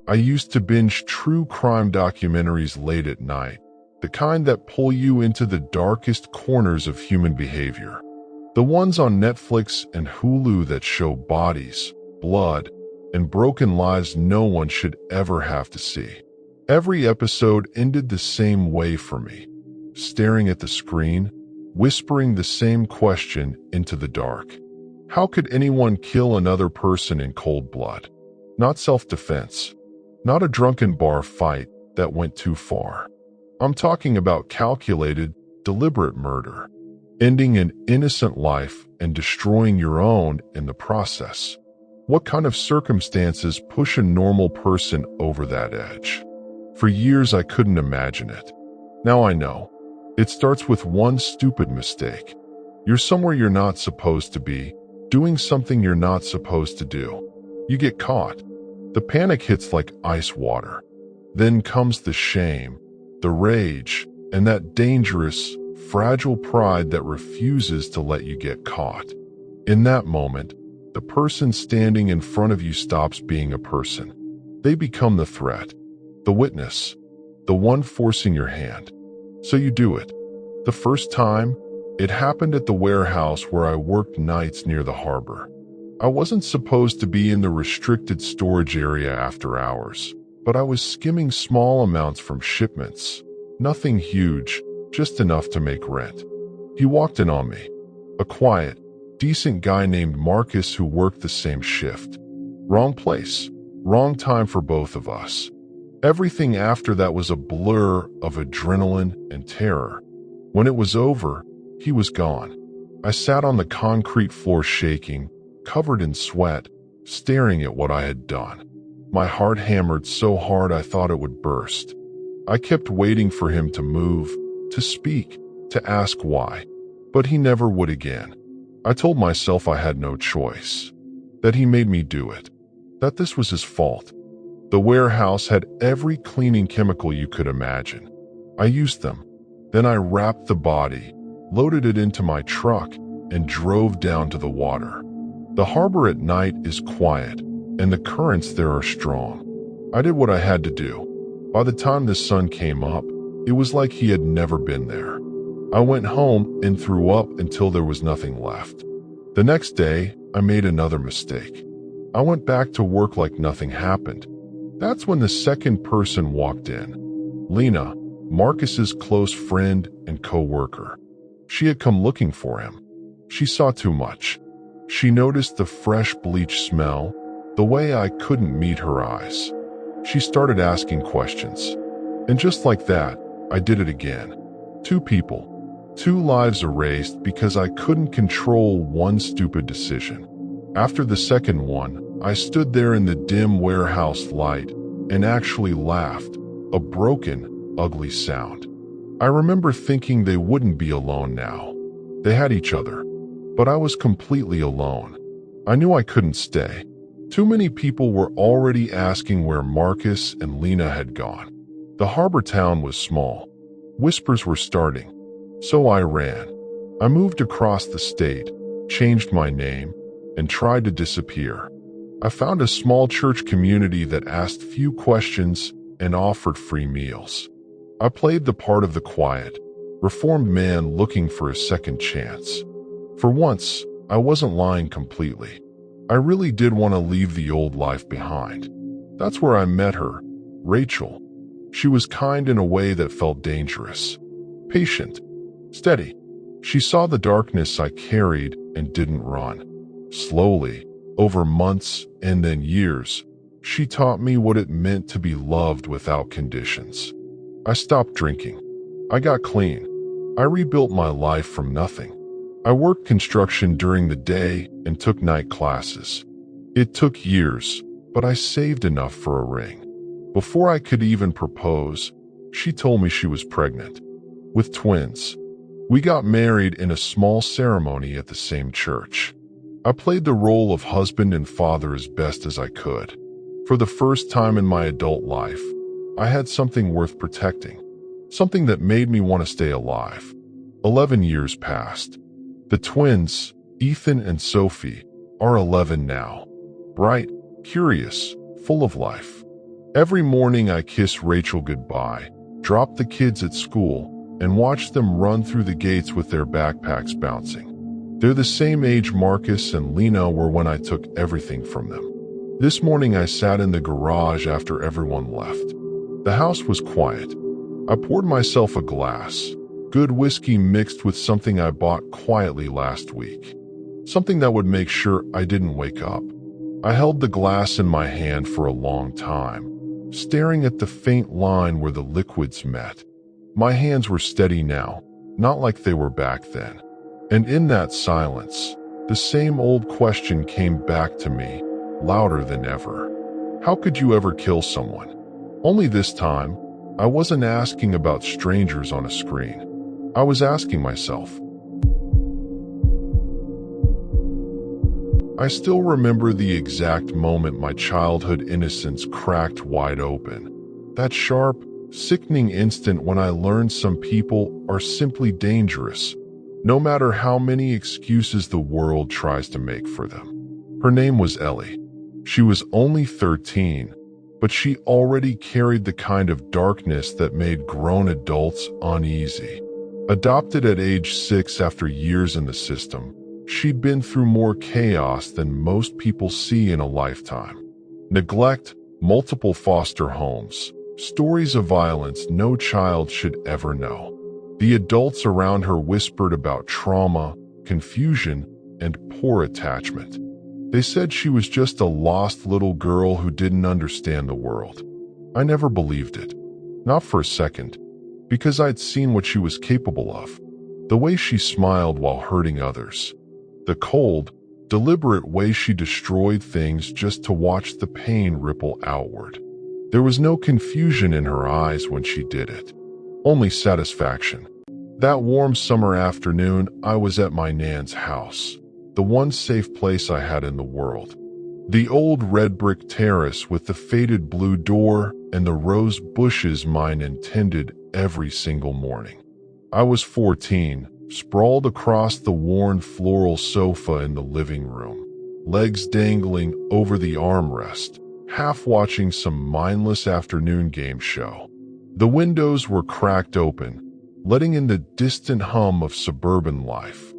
I used to binge true crime documentaries late at night, the kind that pull you into the darkest corners of human behavior. The ones on Netflix and Hulu that show bodies, blood, and broken lives no one should ever have to see. Every episode ended the same way for me, staring at the screen, whispering the same question into the dark. How could anyone kill another person in cold blood? Not self-defense. Not a drunken bar fight that went too far. I'm talking about calculated, deliberate murder, ending an innocent life and destroying your own in the process. What kind of circumstances push a normal person over that edge? For years I couldn't imagine it. Now I know. It starts with one stupid mistake. You're somewhere you're not supposed to be, doing something you're not supposed to do. You get caught. The panic hits like ice water. Then comes the shame, the rage, and that dangerous, fragile pride that refuses to let you get caught. In that moment, the person standing in front of you stops being a person. They become the threat, the witness, the one forcing your hand. So you do it. The first time, it happened at the warehouse where I worked nights near the harbor. I wasn't supposed to be in the restricted storage area after hours, but I was skimming small amounts from shipments. Nothing huge, just enough to make rent. He walked in on me. A quiet, decent guy named Marcus who worked the same shift. Wrong place, wrong time for both of us. Everything after that was a blur of adrenaline and terror. When it was over, he was gone. I sat on the concrete floor shaking, covered in sweat, staring at what I had done. My heart hammered so hard I thought it would burst. I kept waiting for him to move, to speak, to ask why, but he never would again. I told myself I had no choice, that he made me do it, that this was his fault. The warehouse had every cleaning chemical you could imagine. I used them. Then I wrapped the body, loaded it into my truck, and drove down to the water. The harbor at night is quiet, and the currents there are strong. I did what I had to do. By the time the sun came up, it was like he had never been there. I went home and threw up until there was nothing left. The next day, I made another mistake. I went back to work like nothing happened. That's when the second person walked in. Lena, Marcus's close friend and co-worker. She had come looking for him. She saw too much. She noticed the fresh bleach smell, the way I couldn't meet her eyes. She started asking questions. And just like that, I did it again. 2 people, 2 lives erased because I couldn't control one stupid decision. After the second one, I stood there in the dim warehouse light and actually laughed, a broken, ugly sound. I remember thinking they wouldn't be alone now. They had each other, but I was completely alone. I knew I couldn't stay. Too many people were already asking where Marcus and Lena had gone. The harbor town was small. Whispers were starting. So I ran. I moved across the state, changed my name, and tried to disappear. I found a small church community that asked few questions and offered free meals. I played the part of the quiet, reformed man looking for a second chance. For once, I wasn't lying completely. I really did want to leave the old life behind. That's where I met her, Rachel. She was kind in a way that felt dangerous. Patient. Steady. She saw the darkness I carried and didn't run. Slowly, over months and then years, she taught me what it meant to be loved without conditions. I stopped drinking. I got clean. I rebuilt my life from nothing. I worked construction during the day and took night classes. It took years, but I saved enough for a ring. Before I could even propose, she told me she was pregnant, with twins. We got married in a small ceremony at the same church. I played the role of husband and father as best as I could. For the first time in my adult life, I had something worth protecting, something that made me want to stay alive. 11 years passed. The twins, Ethan and Sophie, are 11 now. Bright, curious, full of life. Every morning I kiss Rachel goodbye, drop the kids at school, and watch them run through the gates with their backpacks bouncing. They're the same age Marcus and Lena were when I took everything from them. This morning I sat in the garage after everyone left. The house was quiet. I poured myself a glass, good whiskey mixed with something I bought quietly last week. Something that would make sure I didn't wake up. I held the glass in my hand for a long time, staring at the faint line where the liquids met. My hands were steady now, not like they were back then. And in that silence, the same old question came back to me, louder than ever. How could you ever kill someone? Only this time, I wasn't asking about strangers on a screen. I was asking myself. I still remember the exact moment my childhood innocence cracked wide open. That sharp, sickening instant when I learned some people are simply dangerous, no matter how many excuses the world tries to make for them. Her name was Ellie. She was only 13, but she already carried the kind of darkness that made grown adults uneasy. Adopted at age 6 after years in the system, she'd been through more chaos than most people see in a lifetime. Neglect, multiple foster homes, stories of violence no child should ever know. The adults around her whispered about trauma, confusion, and poor attachment. They said she was just a lost little girl who didn't understand the world. I never believed it. Not for a second. Because I'd seen what she was capable of. The way she smiled while hurting others. The cold, deliberate way she destroyed things just to watch the pain ripple outward. There was no confusion in her eyes when she did it. Only satisfaction. That warm summer afternoon, I was at my Nan's house, the one safe place I had in the world. The old red brick terrace with the faded blue door and the rose bushes mine intended every single morning. I was 14, sprawled across the worn floral sofa in the living room, legs dangling over the armrest, half watching some mindless afternoon game show. The windows were cracked open, letting in the distant hum of suburban life.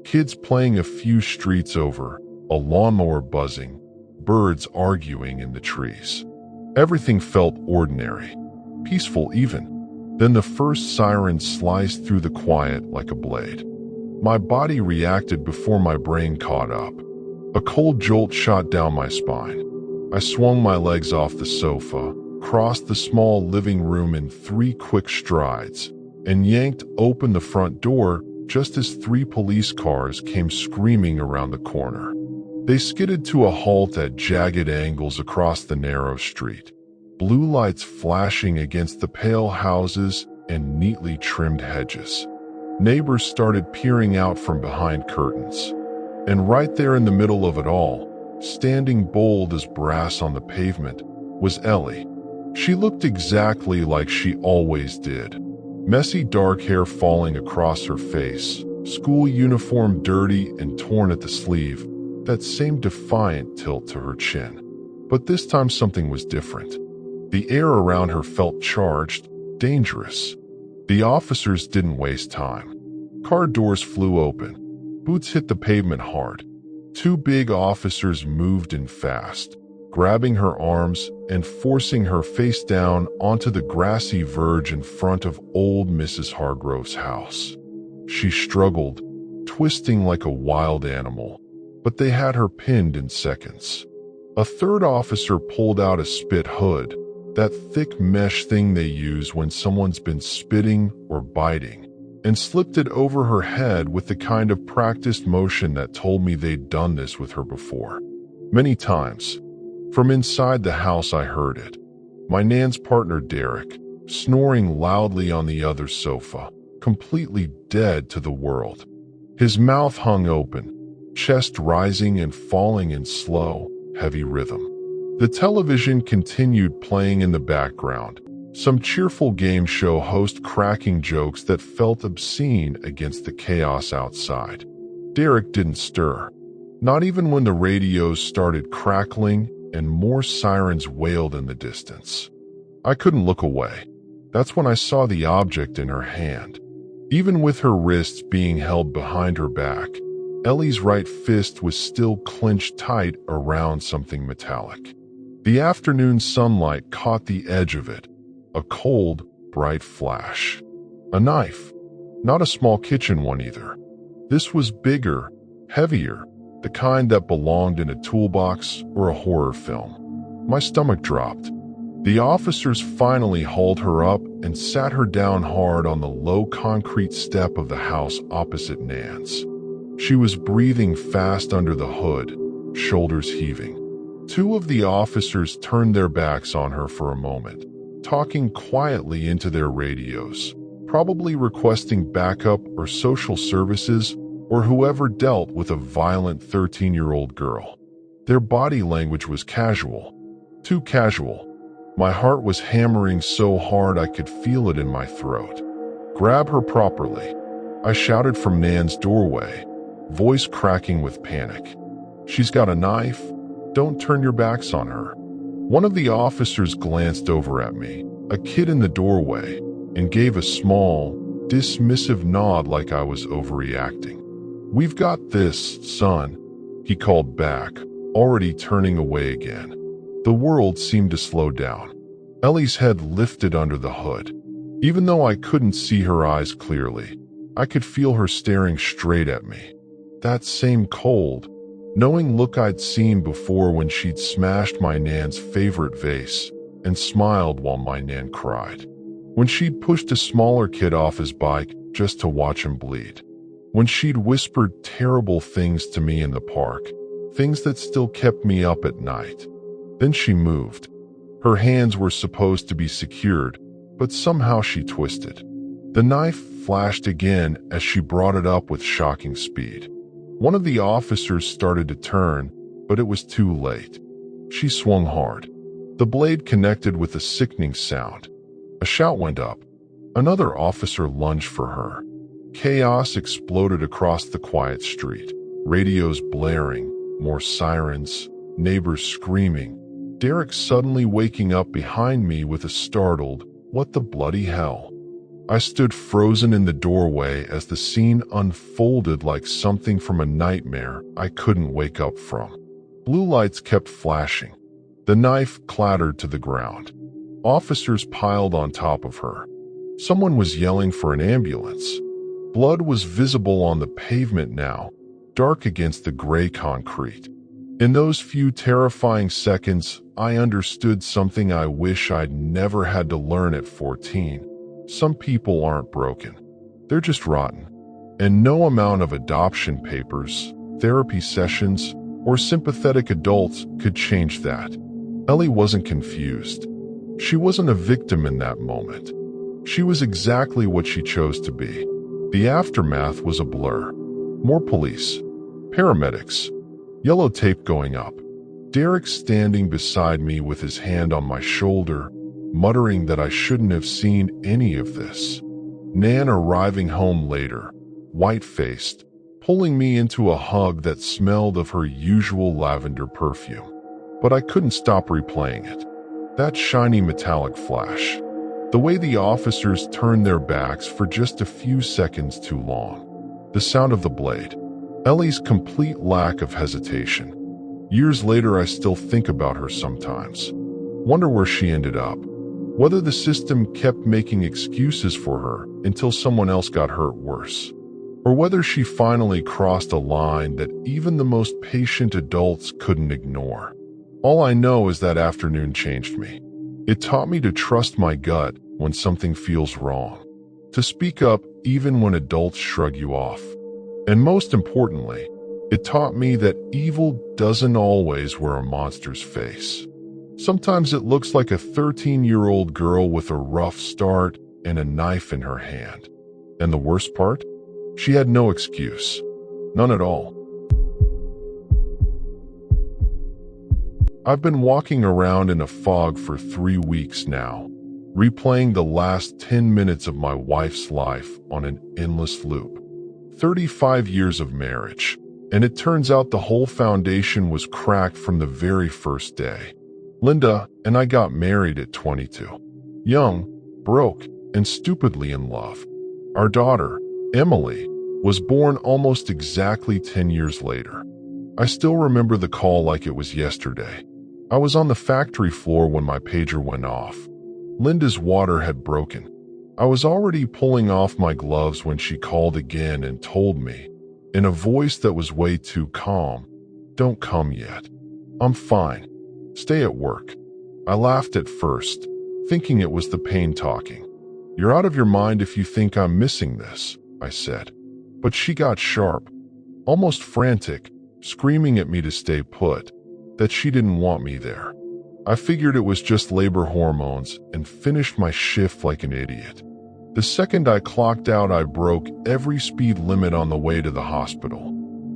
Kids playing a few streets over, a lawnmower buzzing, birds arguing in the trees. Everything felt ordinary, peaceful even. Then the first siren sliced through the quiet like a blade. My body reacted before my brain caught up. A cold jolt shot down my spine. I swung my legs off the sofa, crossed the small living room in 3 quick strides, and yanked open the front door just as 3 police cars came screaming around the corner. They skidded to a halt at jagged angles across the narrow street, blue lights flashing against the pale houses and neatly trimmed hedges. Neighbors started peering out from behind curtains. And right there in the middle of it all, standing bold as brass on the pavement, was Ellie. She looked exactly like she always did. Messy dark hair falling across her face, school uniform dirty and torn at the sleeve, that same defiant tilt to her chin. But this time something was different. The air around her felt charged, dangerous. The officers didn't waste time. Car doors flew open. Boots hit the pavement hard. 2 big officers moved in fast, grabbing her arms and forcing her face down onto the grassy verge in front of old Mrs. Hargrove's house. She struggled, twisting like a wild animal, but they had her pinned in seconds. A 3rd officer pulled out a spit hood, that thick mesh thing they use when someone's been spitting or biting, and slipped it over her head with the kind of practiced motion that told me they'd done this with her before. Many times. From inside the house I heard it. My Nan's partner Derek, snoring loudly on the other sofa, completely dead to the world. His mouth hung open, chest rising and falling in slow, heavy rhythm. The television continued playing in the background, some cheerful game show host cracking jokes that felt obscene against the chaos outside. Derek didn't stir. Not even when the radios started crackling and more sirens wailed in the distance. I couldn't look away. That's when I saw the object in her hand. Even with her wrists being held behind her back, Ellie's right fist was still clenched tight around something metallic. The afternoon sunlight caught the edge of it, a cold, bright flash. A knife. Not a small kitchen one either. This was bigger, heavier, the kind that belonged in a toolbox or a horror film. My stomach dropped. The officers finally hauled her up and sat her down hard on the low concrete step of the house opposite Nan's. She was breathing fast under the hood, shoulders heaving. Two of the officers turned their backs on her for a moment, talking quietly into their radios, probably requesting backup or social services or whoever dealt with a violent 13-year-old girl. Their body language was casual, too casual. My heart was hammering so hard I could feel it in my throat. "Grab her properly," I shouted from Nan's doorway, voice cracking with panic. "She's got a knife. Don't turn your backs on her." One of the officers glanced over at me, a kid in the doorway, and gave a small, dismissive nod like I was overreacting. "We've got this, son," he called back, already turning away again. The world seemed to slow down. Ellie's head lifted under the hood. Even though I couldn't see her eyes clearly, I could feel her staring straight at me. That same cold, knowing look I'd seen before when she'd smashed my Nan's favorite vase and smiled while my Nan cried. When she'd pushed a smaller kid off his bike just to watch him bleed. When she'd whispered terrible things to me in the park, things that still kept me up at night. Then she moved. Her hands were supposed to be secured, but somehow she twisted. The knife flashed again as she brought it up with shocking speed. One of the officers started to turn, but it was too late. She swung hard. The blade connected with a sickening sound. A shout went up. Another officer lunged for her. Chaos exploded across the quiet street. Radios blaring, more sirens, neighbors screaming. Derek suddenly waking up behind me with a startled, "What the bloody hell?" I stood frozen in the doorway as the scene unfolded like something from a nightmare I couldn't wake up from. Blue lights kept flashing. The knife clattered to the ground. Officers piled on top of her. Someone was yelling for an ambulance. Blood was visible on the pavement now, dark against the gray concrete. In those few terrifying seconds, I understood something I wish I'd never had to learn at 14. Some people aren't broken. They're just rotten. And no amount of adoption papers, therapy sessions, or sympathetic adults could change that. Ellie wasn't confused. She wasn't a victim in that moment. She was exactly what she chose to be. The aftermath was a blur. More police, paramedics, yellow tape going up. Derek standing beside me with his hand on my shoulder, muttering that I shouldn't have seen any of this. Nan arriving home later, white-faced, pulling me into a hug that smelled of her usual lavender perfume. But I couldn't stop replaying it. That shiny metallic flash. The way the officers turned their backs for just a few seconds too long. The sound of the blade. Ellie's complete lack of hesitation. Years later, I still think about her sometimes. Wonder where she ended up. Whether the system kept making excuses for her until someone else got hurt worse. Or whether she finally crossed a line that even the most patient adults couldn't ignore. All I know is that afternoon changed me. It taught me to trust my gut when something feels wrong. To speak up even when adults shrug you off. And most importantly, it taught me that evil doesn't always wear a monster's face. Sometimes it looks like a 13-year-old girl with a rough start and a knife in her hand. And the worst part? She had no excuse. None at all. I've been walking around in a fog for 3 weeks now, replaying the last 10 minutes of my wife's life on an endless loop. 35 years of marriage, And it turns out the whole foundation was cracked from the very first day. Linda and I got married at 22. Young, broke, and stupidly in love. Our daughter, Emily, was born almost exactly 10 years later. I still remember the call like it was yesterday. I was on the factory floor when my pager went off. Linda's water had broken. I was already pulling off my gloves when she called again and told me, in a voice that was way too calm, "Don't come yet. I'm fine. Stay at work." I laughed at first, thinking it was the pain talking. "You're out of your mind if you think I'm missing this," I said. But she got sharp, almost frantic, screaming at me to stay put, that she didn't want me there. I figured it was just labor hormones and finished my shift like an idiot. The second I clocked out, I broke every speed limit on the way to the hospital.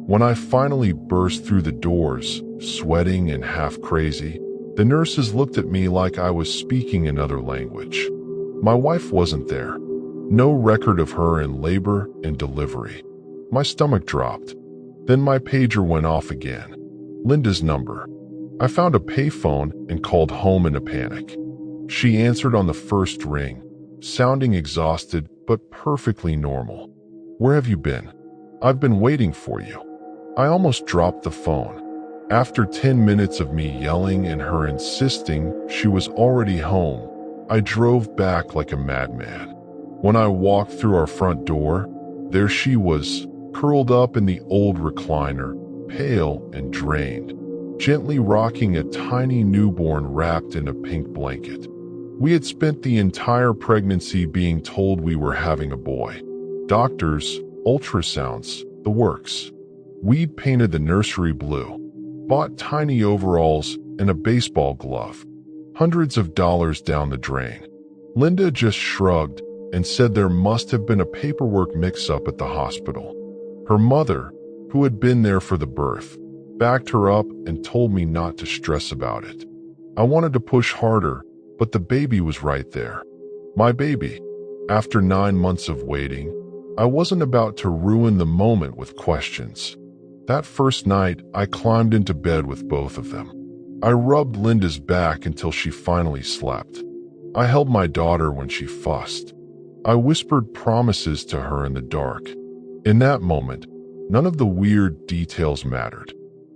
When I finally burst through the doors, sweating and half crazy, the nurses looked at me like I was speaking another language. My wife wasn't there. No record of her in labor and delivery. My stomach dropped. Then my pager went off again. Linda's number. I found a payphone and called home in a panic. She answered on the first ring, sounding exhausted but perfectly normal. "Where have you been? I've been waiting for you." I almost dropped the phone. After 10 minutes of me yelling and her insisting she was already home, I drove back like a madman. When I walked through our front door, there she was, curled up in the old recliner, pale and drained, gently rocking a tiny newborn wrapped in a pink blanket. We had spent the entire pregnancy being told we were having a boy. Doctors, ultrasounds, the works. We'd painted the nursery blue, bought tiny overalls and a baseball glove. Hundreds of dollars down the drain. Linda just shrugged and said there must have been a paperwork mix-up at the hospital. Her mother, who had been there for the birth, backed her up and told me not to stress about it. I wanted to push harder, but the baby was right there. My baby. After 9 months of waiting, I wasn't about to ruin the moment with questions. That first night, I climbed into bed with both of them. I rubbed Linda's back until she finally slept. I held my daughter when she fussed. I whispered promises to her in the dark. In that moment, none of the weird details mattered.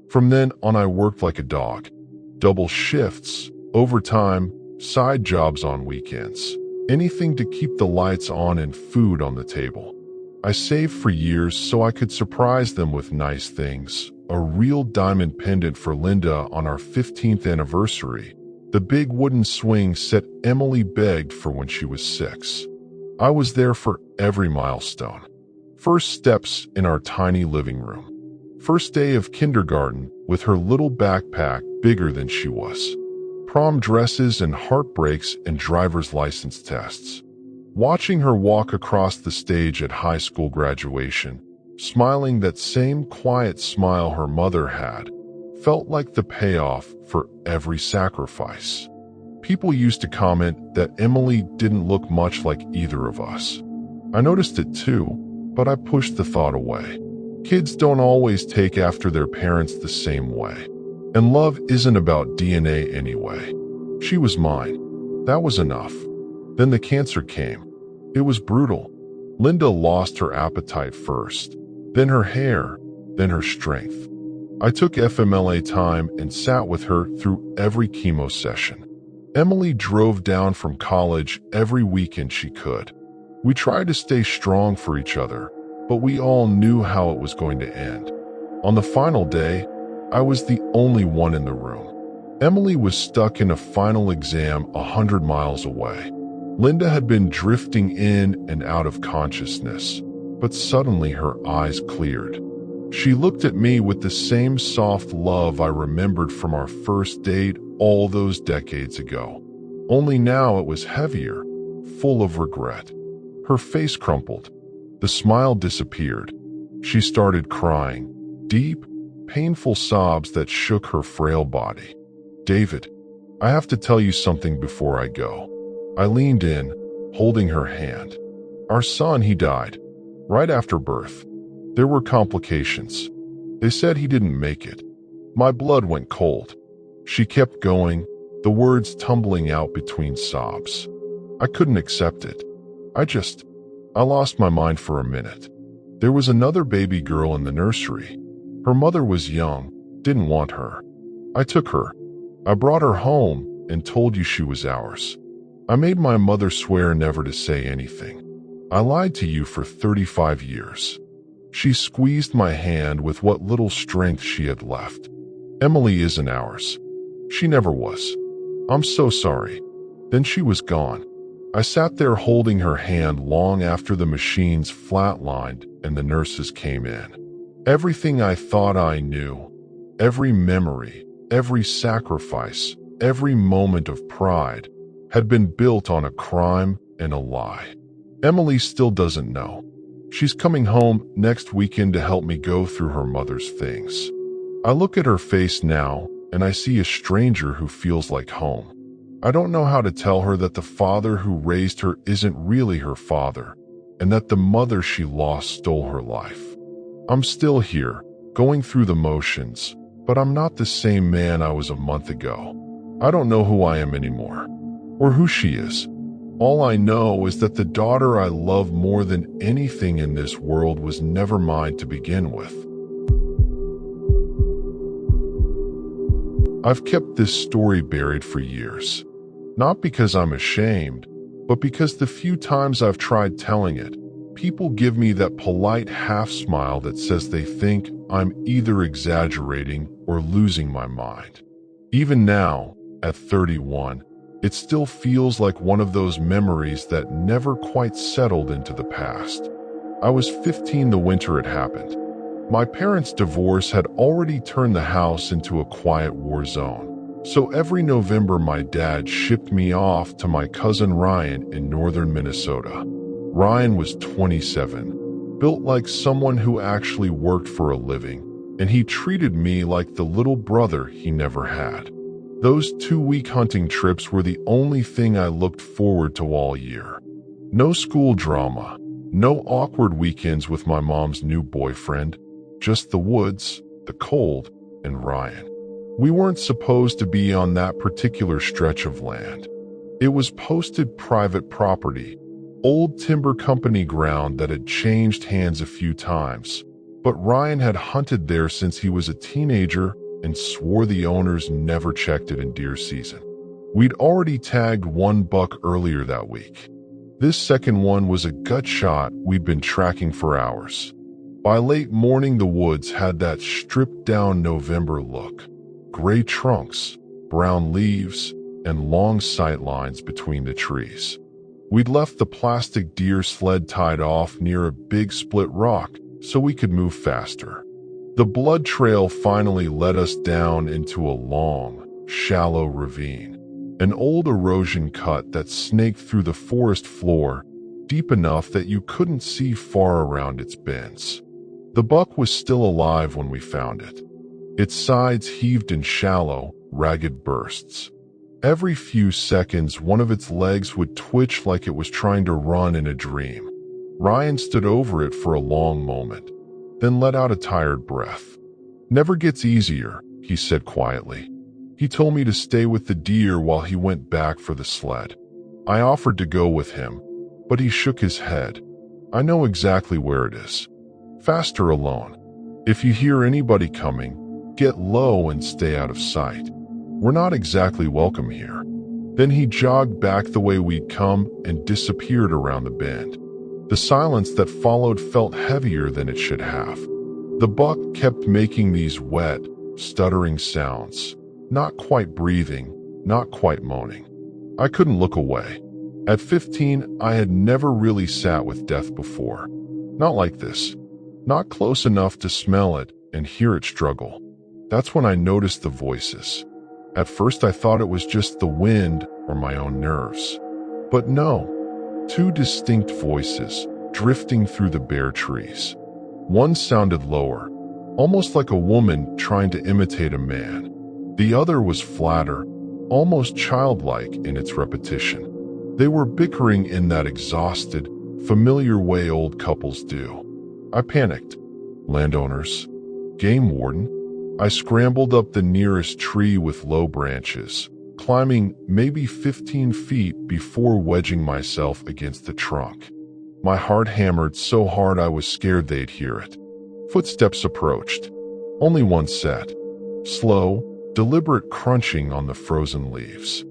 From then on, I worked like a dog. Double shifts, overtime, side jobs on weekends. Anything to keep the lights on and food on the table. I saved for years so I could surprise them with nice things. A real diamond pendant for Linda on our 15th anniversary. The big wooden swing set Emily begged for when she was 6. I was there for every milestone. First steps in our tiny living room. First day of kindergarten with her little backpack bigger than she was. Prom dresses and heartbreaks and driver's license tests. Watching her walk across the stage at high school graduation, smiling that same quiet smile her mother had, felt like the payoff for every sacrifice. People used to comment that Emily didn't look much like either of us. I noticed it too, but I pushed the thought away. Kids don't always take after their parents the same way. And love isn't about DNA anyway. She was mine. That was enough. Then the cancer came. It was brutal. Linda lost her appetite first, then her hair, then her strength. I took FMLA time and sat with her through every chemo session. Emily drove down from college every weekend she could. We tried to stay strong for each other, but we all knew how it was going to end. On the final day, I was the only one in the room. Emily was stuck in a final exam 100 miles away. Linda had been drifting in and out of consciousness, but suddenly her eyes cleared. She looked at me with the same soft love I remembered from our first date all those decades ago. Only now it was heavier, full of regret. Her face crumpled. The smile disappeared. She started crying, deep, painful sobs that shook her frail body. "David, I have to tell you something before I go." I leaned in, holding her hand. "Our son, he died. Right after birth. There were complications. They said he didn't make it. My blood went cold. She kept going, the words tumbling out between sobs. I couldn't accept it. I lost my mind for a minute. There was another baby girl in the nursery. Her mother was young, didn't want her. I took her. I brought her home and told you she was ours. I made my mother swear never to say anything. I lied to you for 35 years. She squeezed my hand with what little strength she had left. Emily isn't ours. She never was. I'm so sorry. Then she was gone. I sat there holding her hand long after the machines flatlined and the nurses came in. Everything I thought I knew, every memory, every sacrifice, every moment of pride, had been built on a crime and a lie. Emily still doesn't know. She's coming home next weekend to help me go through her mother's things. I look at her face now, and I see a stranger who feels like home. I don't know how to tell her that the father who raised her isn't really her father, and that the mother she lost stole her life. I'm still here, going through the motions, but I'm not the same man I was a month ago. I don't know who I am anymore, or who she is. All I know is that the daughter I love more than anything in this world was never mine to begin with. I've kept this story buried for years. Not because I'm ashamed, but because the few times I've tried telling it, people give me that polite half-smile that says they think I'm either exaggerating or losing my mind. Even now, at 31, it still feels like one of those memories that never quite settled into the past. I was 15 the winter it happened. My parents' divorce had already turned the house into a quiet war zone. So every November my dad shipped me off to my cousin Ryan in northern Minnesota. Ryan was 27, built like someone who actually worked for a living, and he treated me like the little brother he never had. Those 2-week hunting trips were the only thing I looked forward to all year. No school drama, no awkward weekends with my mom's new boyfriend, just the woods, the cold, and Ryan. We weren't supposed to be on that particular stretch of land. It was posted private property, old timber company ground that had changed hands a few times, but Ryan had hunted there since he was a teenager and swore the owners never checked it in deer season. We'd already tagged one buck earlier that week. This second one was a gut shot we'd been tracking for hours. By late morning, the woods had that stripped-down November look. Gray trunks, brown leaves, and long sight lines between the trees. We'd left the plastic deer sled tied off near a big split rock so we could move faster. The blood trail finally led us down into a long, shallow ravine, an old erosion cut that snaked through the forest floor deep enough that you couldn't see far around its bends. The buck was still alive when we found it. Its sides heaved in shallow, ragged bursts. Every few seconds, one of its legs would twitch like it was trying to run in a dream. Ryan stood over it for a long moment, then let out a tired breath. "Never gets easier," he said quietly. He told me to stay with the deer while he went back for the sled. I offered to go with him, but he shook his head. "I know exactly where it is. Faster alone. If you hear anybody coming, get low and stay out of sight. We're not exactly welcome here." Then he jogged back the way we'd come and disappeared around the bend. The silence that followed felt heavier than it should have. The buck kept making these wet, stuttering sounds, not quite breathing, not quite moaning. I couldn't look away. At 15, I had never really sat with death before. Not like this. Not close enough to smell it and hear it struggle. That's when I noticed the voices. At first I thought it was just the wind or my own nerves. But no, 2 distinct voices drifting through the bare trees. One sounded lower, almost like a woman trying to imitate a man. The other was flatter, almost childlike in its repetition. They were bickering in that exhausted, familiar way old couples do. I panicked. Landowners? Game warden? I scrambled up the nearest tree with low branches, climbing maybe 15 feet before wedging myself against the trunk. My heart hammered so hard I was scared they'd hear it. Footsteps approached. Only one set. Slow, deliberate crunching on the frozen leaves.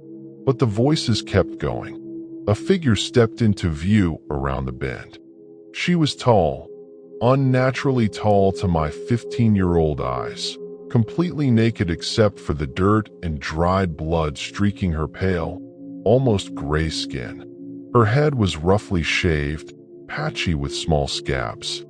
But the voices kept going. A figure stepped into view around the bend. She was tall, unnaturally tall to my 15-year-old eyes, completely naked except for the dirt and dried blood streaking her pale, almost gray skin. Her head was roughly shaved, patchy with small scabs.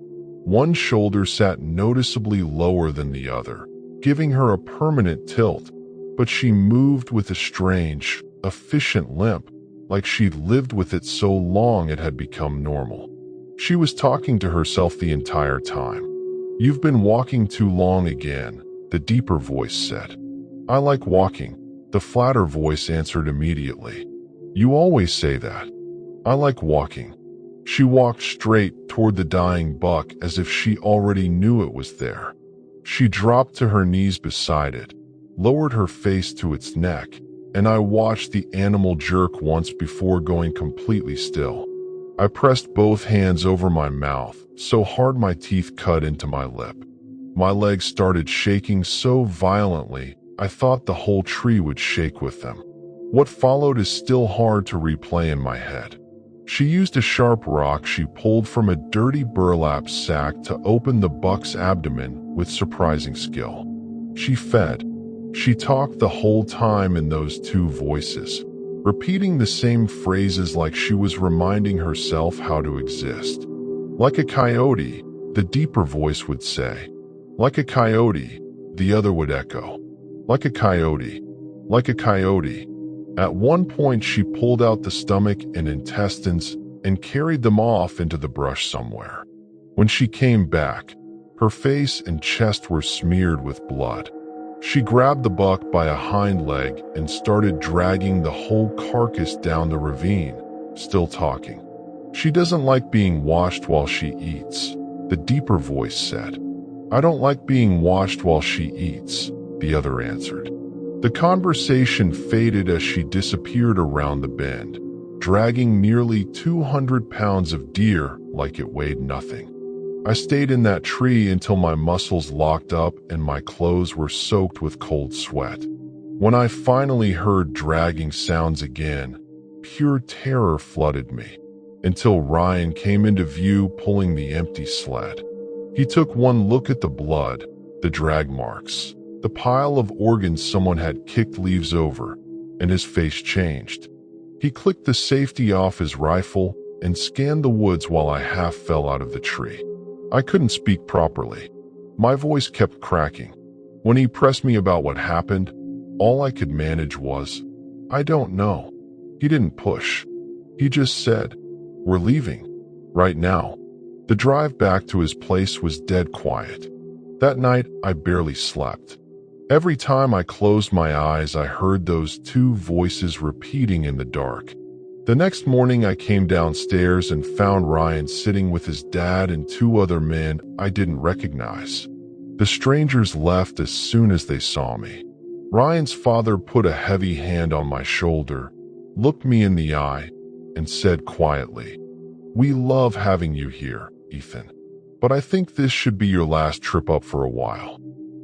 One shoulder sat noticeably lower than the other, giving her a permanent tilt, but she moved with a strange, efficient limp, like she'd lived with it so long it had become normal. She was talking to herself the entire time. "You've been walking too long again," the deeper voice said. "I like walking," the flatter voice answered immediately. "You always say that." "I like walking." She walked straight toward the dying buck as if she already knew it was there. She dropped to her knees beside it, lowered her face to its neck, and I watched the animal jerk once before going completely still. I pressed both hands over my mouth so hard my teeth cut into my lip. My legs started shaking so violently I thought the whole tree would shake with them. What followed is still hard to replay in my head. She used a sharp rock she pulled from a dirty burlap sack to open the buck's abdomen with surprising skill. She fed. She talked the whole time in those two voices, repeating the same phrases like she was reminding herself how to exist. "Like a coyote," the deeper voice would say. "Like a coyote," the other would echo. "Like a coyote. Like a coyote." At one point she pulled out the stomach and intestines and carried them off into the brush somewhere. When she came back, her face and chest were smeared with blood. She grabbed the buck by a hind leg and started dragging the whole carcass down the ravine, still talking. "She doesn't like being watched while she eats," the deeper voice said. "I don't like being watched while she eats," the other answered. The conversation faded as she disappeared around the bend, dragging nearly 200 pounds of deer like it weighed nothing. I stayed in that tree until my muscles locked up and my clothes were soaked with cold sweat. When I finally heard dragging sounds again, pure terror flooded me, until Ryan came into view pulling the empty sled. He took one look at the blood, the drag marks, the pile of organs someone had kicked leaves over, and his face changed. He clicked the safety off his rifle and scanned the woods while I half fell out of the tree. I couldn't speak properly. My voice kept cracking. When he pressed me about what happened, all I could manage was, "I don't know." He didn't push. He just said, "We're leaving. Right now." The drive back to his place was dead quiet. That night, I barely slept. Every time I closed my eyes, I heard those two voices repeating in the dark. The next morning, I came downstairs and found Ryan sitting with his dad and two other men I didn't recognize. The strangers left as soon as they saw me. Ryan's father put a heavy hand on my shoulder, looked me in the eye, and said quietly, "We love having you here, Ethan. But I think this should be your last trip up for a while."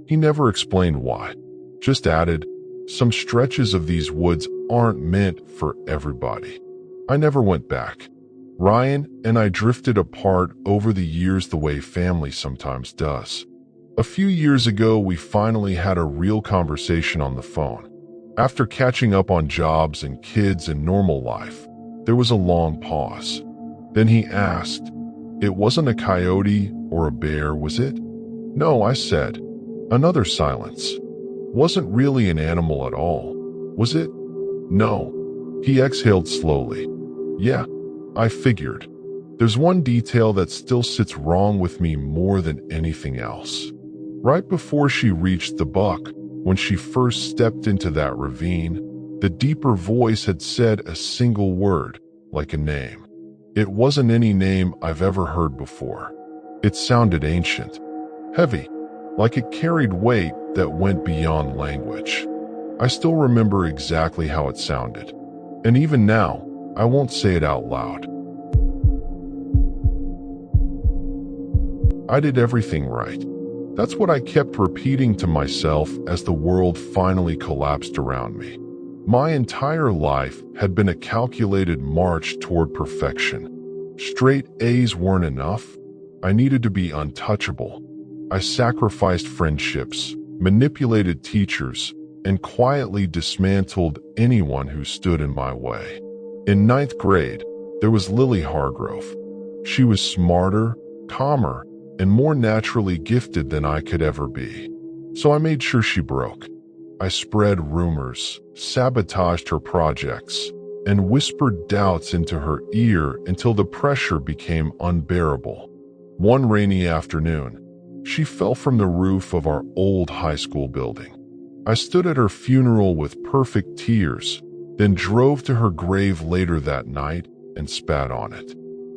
He never explained why, just added, "Some stretches of these woods aren't meant for everybody." I never went back. Ryan and I drifted apart over the years the way family sometimes does. A few years ago, we finally had a real conversation on the phone. After catching up on jobs and kids and normal life, there was a long pause. Then he asked, "It wasn't a coyote or a bear, was it?" "No," I said. Another silence. "Wasn't really an animal at all, was it?" "No." He exhaled slowly. "Yeah, I figured. There's one detail that still sits wrong with me more than anything else. Right before she reached the buck, when she first stepped into that ravine, the deeper voice had said a single word, like a name. It wasn't any name I've ever heard before. It sounded ancient, heavy, like it carried weight that went beyond language. I still remember exactly how it sounded, and even now, I won't say it out loud. I did everything right. That's what I kept repeating to myself as the world finally collapsed around me. My entire life had been a calculated march toward perfection. Straight A's weren't enough. I needed to be untouchable. I sacrificed friendships, manipulated teachers, and quietly dismantled anyone who stood in my way. In 9th grade, there was Lily Hargrove. She was smarter, calmer, and more naturally gifted than I could ever be. So I made sure she broke. I spread rumors, sabotaged her projects, and whispered doubts into her ear until the pressure became unbearable. One rainy afternoon, she fell from the roof of our old high school building. I stood at her funeral with perfect tears, then drove to her grave later that night and spat on it.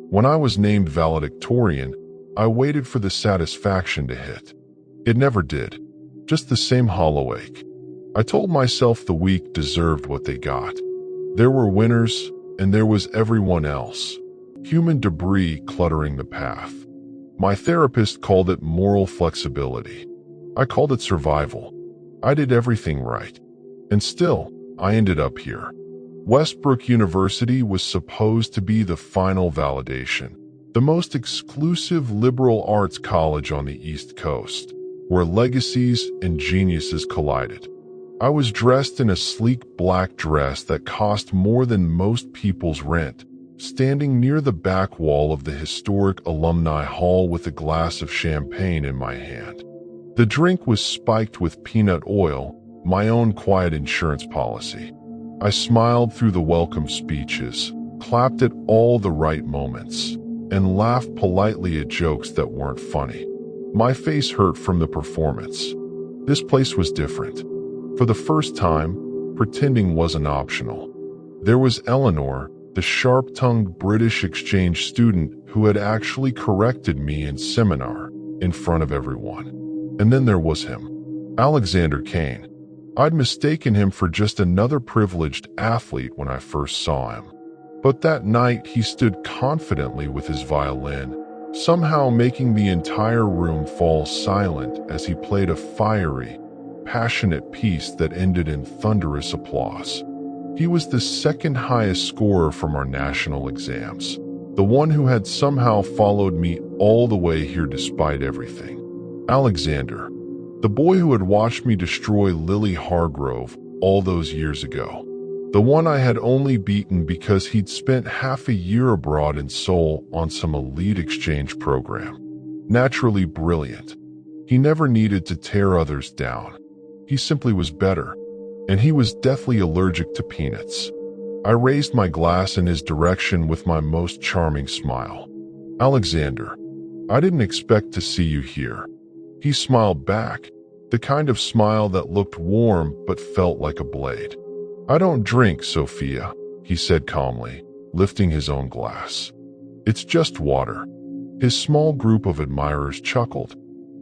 When I was named valedictorian, I waited for the satisfaction to hit. It never did, just the same hollow ache. I told myself the weak deserved what they got. There were winners, and there was everyone else. Human debris cluttering the path. My therapist called it moral flexibility. I called it survival. I did everything right. And still, I ended up here. Westbrook University was supposed to be the final validation. The most exclusive liberal arts college on the East Coast, where legacies and geniuses collided. I was dressed in a sleek black dress that cost more than most people's rent, standing near the back wall of the historic alumni hall with a glass of champagne in my hand. The drink was spiked with peanut oil, my own quiet insurance policy. I smiled through the welcome speeches, clapped at all the right moments, and laughed politely at jokes that weren't funny. My face hurt from the performance. This place was different. For the first time, pretending wasn't optional. There was Eleanor, the sharp-tongued British exchange student who had actually corrected me in seminar, in front of everyone. And then there was him, Alexander Kane. I'd mistaken him for just another privileged athlete when I first saw him. But that night he stood confidently with his violin, somehow making the entire room fall silent as he played a fiery, passionate piece that ended in thunderous applause. He was the second highest scorer from our national exams, the one who had somehow followed me all the way here despite everything. Alexander, the boy who had watched me destroy Lily Hargrove all those years ago. The one I had only beaten because he'd spent half a year abroad in Seoul on some elite exchange program. Naturally brilliant. He never needed to tear others down. He simply was better. And he was deathly allergic to peanuts. I raised my glass in his direction with my most charming smile. Alexander, I didn't expect to see you here. He smiled back, the kind of smile that looked warm but felt like a blade. I don't drink, Sophia, he said calmly, lifting his own glass. It's just water. His small group of admirers chuckled.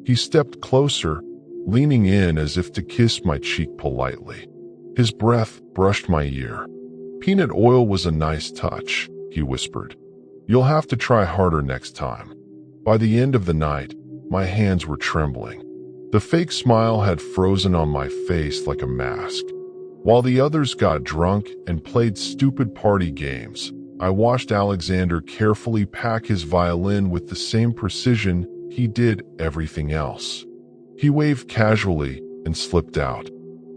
He stepped closer, leaning in as if to kiss my cheek politely. His breath brushed my ear. Peanut oil was a nice touch, he whispered. You'll have to try harder next time. By the end of the night, my hands were trembling. The fake smile had frozen on my face like a mask. While the others got drunk and played stupid party games, I watched Alexander carefully pack his violin with the same precision he did everything else. He waved casually and slipped out.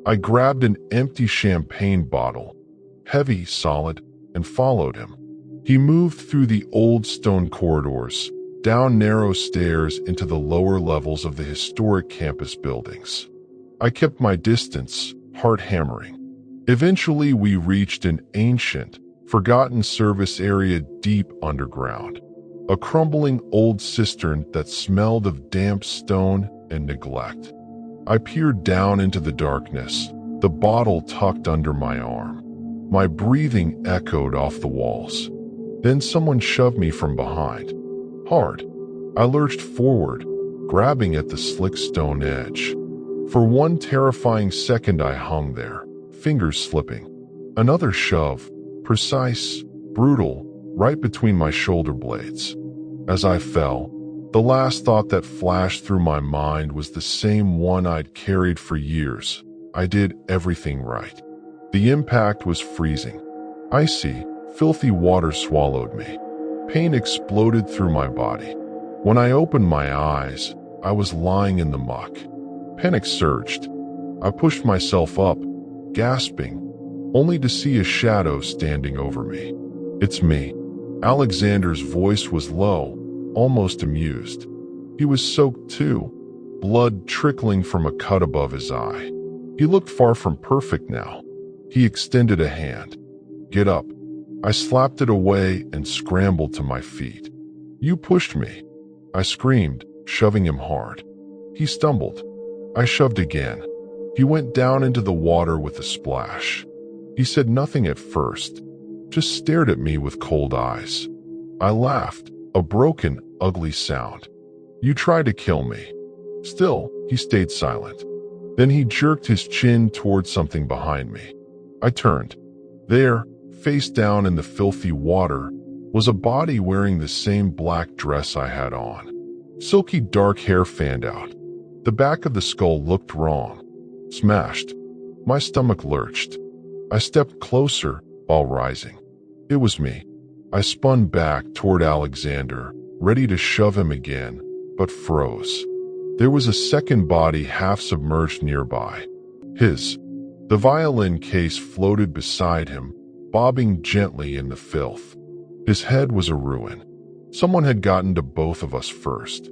I grabbed an empty champagne bottle, heavy, solid, and followed him. He moved through the old stone corridors, down narrow stairs into the lower levels of the historic campus buildings. I kept my distance, heart hammering. Eventually, we reached an ancient, forgotten service area deep underground, a crumbling old cistern that smelled of damp stone and neglect. I peered down into the darkness, the bottle tucked under my arm. My breathing echoed off the walls. Then someone shoved me from behind. Hard. I lurched forward, grabbing at the slick stone edge. For one terrifying second I hung there, fingers slipping. Another shove, precise, brutal, right between my shoulder blades. As I fell, the last thought that flashed through my mind was the same one I'd carried for years. I did everything right. The impact was freezing. Icy, filthy water swallowed me. Pain exploded through my body. When I opened my eyes, I was lying in the muck. Panic surged. I pushed myself up, gasping, only to see a shadow standing over me. "It's me." Alexander's voice was low, almost amused. He was soaked too, blood trickling from a cut above his eye. He looked far from perfect now. He extended a hand. "Get up." I slapped it away and scrambled to my feet. "You pushed me," I screamed, shoving him hard. He stumbled. I shoved again. He went down into the water with a splash. He said nothing at first, just stared at me with cold eyes. I laughed, a broken, ugly sound. "You tried to kill me." Still, he stayed silent. Then he jerked his chin towards something behind me. I turned. There, face down in the filthy water, was a body wearing the same black dress I had on. Silky dark hair fanned out. The back of the skull looked wrong. Smashed. My stomach lurched. I stepped closer while rising. It was me. I spun back toward Alexander, ready to shove him again, but froze. There was a second body half submerged nearby. His. The violin case floated beside him, bobbing gently in the filth. His head was a ruin. Someone had gotten to both of us first.